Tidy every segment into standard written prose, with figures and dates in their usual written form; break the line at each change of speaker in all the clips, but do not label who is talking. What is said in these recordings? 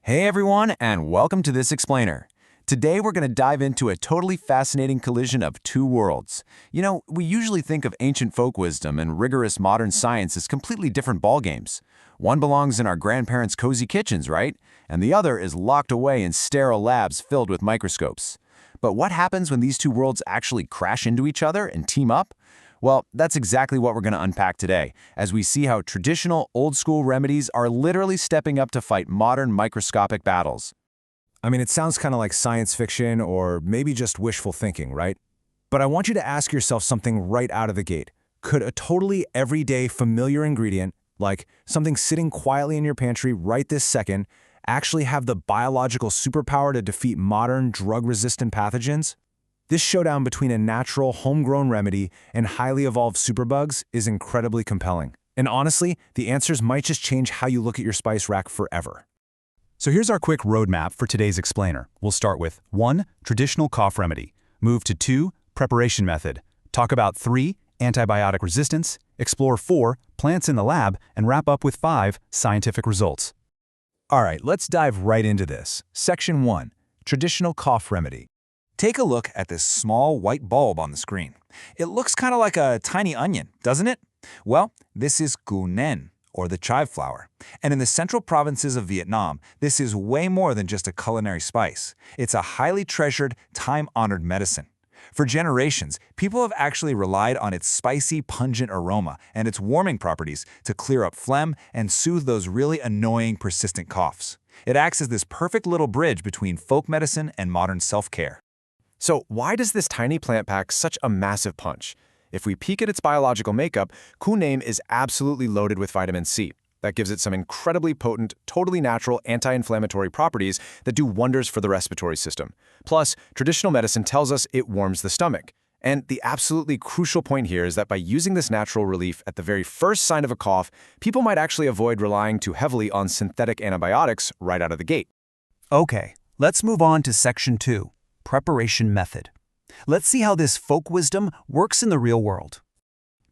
Hey everyone, and welcome to This Explainer. Today we're going to dive into a totally fascinating collision of two worlds. We usually think of ancient folk wisdom and rigorous modern science as completely different ballgames. One belongs in our grandparents' cozy kitchens, right? And the other is locked away in sterile labs filled with microscopes. But what happens when these two worlds actually crash into each other and team up? Well, that's exactly what we're going to unpack today, as we see how traditional, old-school remedies are literally stepping up to fight modern microscopic battles.
I mean, it sounds kind of like science fiction or maybe just wishful thinking, right? But I want you to ask yourself something right out of the gate. Could a totally everyday, familiar ingredient, like something sitting quietly in your pantry right this second, actually have the biological superpower to defeat modern drug-resistant pathogens? This showdown between a natural, homegrown remedy and highly evolved superbugs is incredibly compelling. And honestly, the answers might just change how you look at your spice rack forever.
So here's our quick roadmap for today's explainer. We'll start with 1. Traditional cough remedy. Move to 2. Preparation method. Talk about 3. Antibiotic resistance. Explore 4. Plants in the lab. And wrap up with 5. Scientific results.
All right, let's dive right into this. Section 1. Traditional cough remedy.
Take a look at this small white bulb on the screen. It looks kind of like a tiny onion, doesn't it? Well, this is củ nen, or the chive flower. And in the central provinces of Vietnam, this is way more than just a culinary spice. It's a highly treasured, time-honored medicine. For generations, people have actually relied on its spicy, pungent aroma and its warming properties to clear up phlegm and soothe those really annoying, persistent coughs. It acts as this perfect little bridge between folk medicine and modern self-care.
So why does this tiny plant pack such a massive punch? If we peek at its biological makeup, củ nen is absolutely loaded with vitamin C. That gives it some incredibly potent, totally natural anti-inflammatory properties that do wonders for the respiratory system. Plus, traditional medicine tells us it warms the stomach. And the absolutely crucial point here is that by using this natural relief at the very first sign of a cough, people might actually avoid relying too heavily on synthetic antibiotics right out of the gate.
Okay, let's move on to Section 2. Preparation method. Let's see how this folk wisdom works in the real world.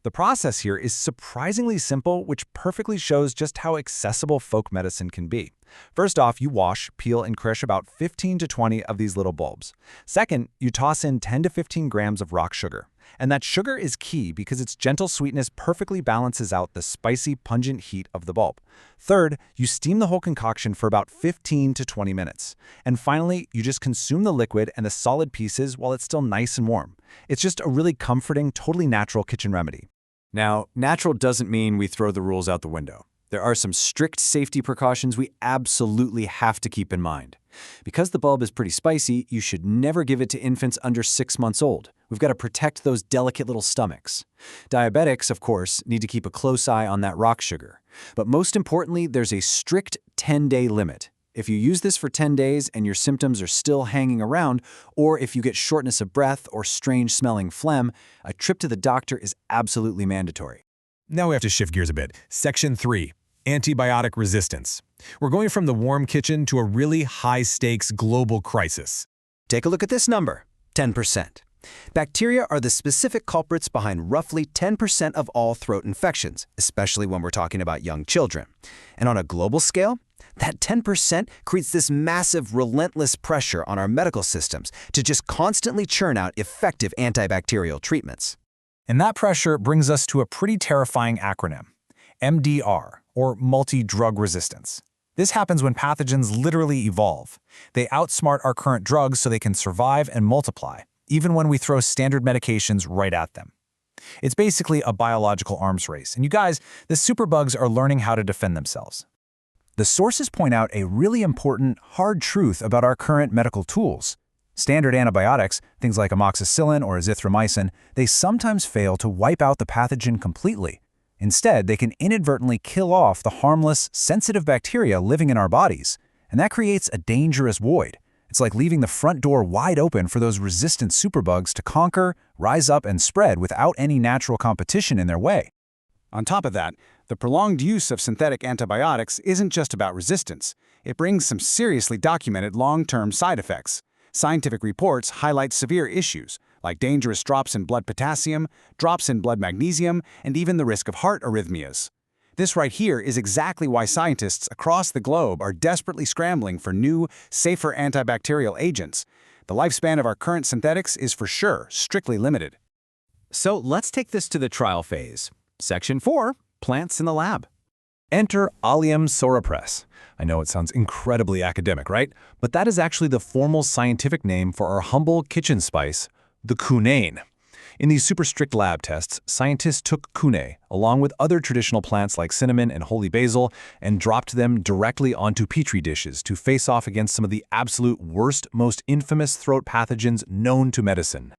The process here is surprisingly simple, which perfectly shows just how accessible folk medicine can be. First off, you wash, peel, and crush about 15 to 20 of these little bulbs. Second, you toss in 10 to 15 grams of rock sugar. And that sugar is key because its gentle sweetness perfectly balances out the spicy, pungent heat of the bulb. Third, you steam the whole concoction for about 15 to 20 minutes. And finally, you just consume the liquid and the solid pieces while it's still nice and warm. It's just a really comforting, totally natural kitchen remedy.
Now, natural doesn't mean we throw the rules out the window. There are some strict safety precautions we absolutely have to keep in mind. Because the bulb is pretty spicy, you should never give it to infants under 6 months old. We've got to protect those delicate little stomachs. Diabetics, of course, need to keep a close eye on that rock sugar. But most importantly, there's a strict 10-day limit. If you use this for 10 days and your symptoms are still hanging around, or if you get shortness of breath or strange-smelling phlegm, a trip to the doctor is absolutely mandatory.
Now we have to shift gears a bit. Section 3. Antibiotic resistance. We're going from the warm kitchen to a really high-stakes global crisis.
Take a look at this number, 10%. Bacteria are the specific culprits behind roughly 10% of all throat infections, especially when we're talking about young children. And on a global scale, that 10% creates this massive, relentless pressure on our medical systems to just constantly churn out effective antibacterial treatments.
And that pressure brings us to a pretty terrifying acronym, MDR, or multi-drug resistance. This happens when pathogens literally evolve. They outsmart our current drugs so they can survive and multiply, even when we throw standard medications right at them. It's basically a biological arms race. And you guys, the superbugs are learning how to defend themselves. The sources point out a really important, hard truth about our current medical tools. Standard antibiotics, things like amoxicillin or azithromycin, they sometimes fail to wipe out the pathogen completely. Instead, they can inadvertently kill off the harmless, sensitive bacteria living in our bodies. And that creates a dangerous void. It's like leaving the front door wide open for those resistant superbugs to conquer, rise up, and spread without any natural competition in their way.
On top of that, the prolonged use of synthetic antibiotics isn't just about resistance. It brings some seriously documented long-term side effects. Scientific reports highlight severe issues, like dangerous drops in blood potassium, drops in blood magnesium, and even the risk of heart arrhythmias. This right here is exactly why scientists across the globe are desperately scrambling for new, safer antibacterial agents. The lifespan of our current synthetics is for sure strictly limited.
So let's take this to the trial phase. Section 4, plants in the lab.
Enter Allium soropress. I know it sounds incredibly academic, right? But that is actually the formal scientific name for our humble kitchen spice, the cunane. In these super strict lab tests, scientists took cune, along with other traditional plants like cinnamon and holy basil, and dropped them directly onto petri dishes to face off against some of the absolute worst, most infamous throat pathogens known to medicine.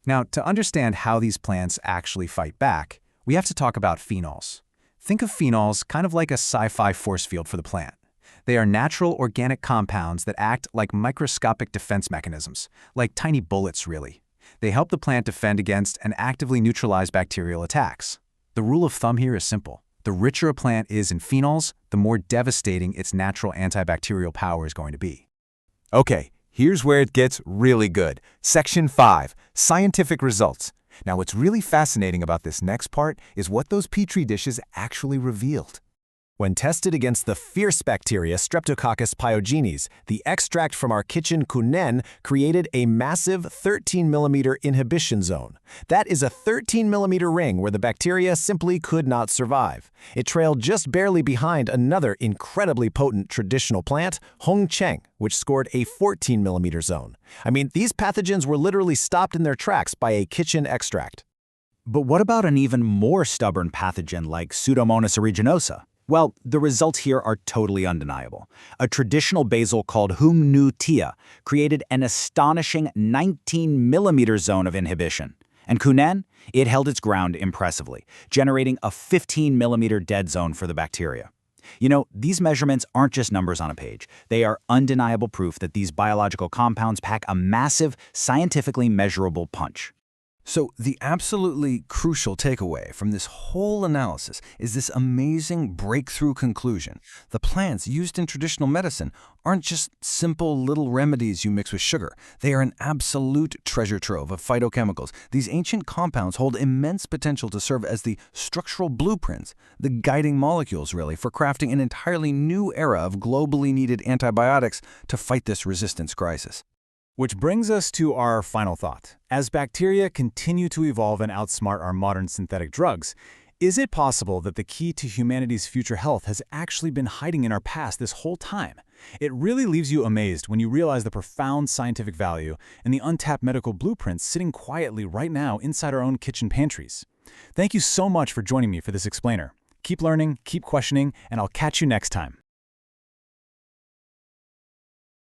Now, to understand how these plants actually fight back, we have to talk about phenols. Think of phenols kind of like a sci-fi force field for the plant. They are natural organic compounds that act like microscopic defense mechanisms, like tiny bullets, really. They help the plant defend against and actively neutralize bacterial attacks. The rule of thumb here is simple. The richer a plant is in phenols, the more devastating its natural antibacterial power is going to be.
Okay, here's where it gets really good. Section 5, Scientific Results. Now, what's really fascinating about this next part is what those petri dishes actually revealed. When tested against the fierce bacteria Streptococcus pyogenes, the extract from our kitchen cunene created a massive 13mm inhibition zone. That is a 13mm ring where the bacteria simply could not survive. It trailed just barely behind another incredibly potent traditional plant, Hong Cheng, which scored a 14mm zone. I mean, these pathogens were literally stopped in their tracks by a kitchen extract.
But what about an even more stubborn pathogen like Pseudomonas aeruginosa? Well, the results here are totally undeniable. A traditional basil called Hum Nu Tia created an astonishing 19mm zone of inhibition. And cunene, it held its ground impressively, generating a 15mm dead zone for the bacteria. You know, these measurements aren't just numbers on a page. They are undeniable proof that these biological compounds pack a massive, scientifically measurable punch.
So the absolutely crucial takeaway from this whole analysis is this amazing breakthrough conclusion. The plants used in traditional medicine aren't just simple little remedies you mix with sugar. They are an absolute treasure trove of phytochemicals. These ancient compounds hold immense potential to serve as the structural blueprints, the guiding molecules, really, for crafting an entirely new era of globally needed antibiotics to fight this resistance crisis.
Which brings us to our final thought. As bacteria continue to evolve and outsmart our modern synthetic drugs, is it possible that the key to humanity's future health has actually been hiding in our past this whole time? It really leaves you amazed when you realize the profound scientific value and the untapped medical blueprints sitting quietly right now inside our own kitchen pantries. Thank you so much for joining me for this explainer. Keep learning, keep questioning, and I'll catch you next time.